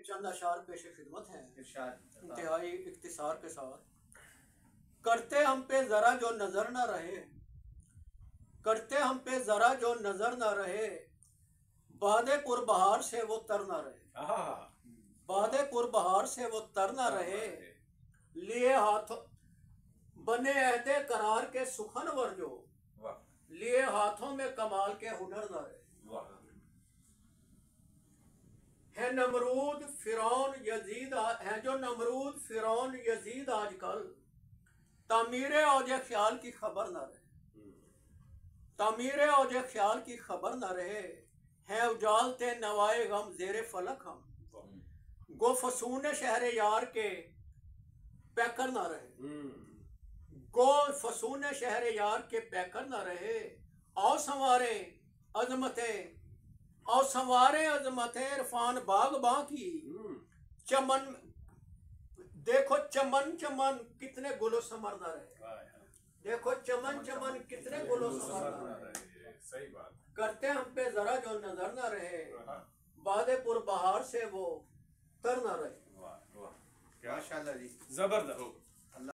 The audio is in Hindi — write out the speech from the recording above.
चंद अशार पेश खिदमत हैं इंतहाई इख्तिसार के साथ। करते हम पे जरा जो नजर न रहे, करते हम पे जरा जो नजर न रहे, बादे पुरबहार से वो तर न रहे, बादे पुरबहार से वो तर न रहे। लिए हाथों बने अहदे करार के सुखनवर जो, लिए हाथों में कमाल के हुनर न रहे। है नमरूद फिरौन यजीद, है जो नमरूद फिरौन यजीद आजकल, तामीरे औजे ख्याल की खबर न रहे, तामीरे औजे ख्याल की खबर न रहे। है उजालते नवाए गम जेरे फलक हम, गो फसूने शहर यार के पैकर न रहे, गो फसूने शहर यार के पैकर न रहे। और संवारे अजमतें, और संवारे अजमतें इरफान बागबां की, चमन देखो चमन चमन कितने गुलो समर न रहे, देखो चमन चमन कितने गुलो समर न रहे। सही बात। करते हम पे जरा जो नजर न रहे, बादे पुरबहार से वो तर न रहे। वाह वाह, क्या माशाल्लाह जी, जबरदस्त।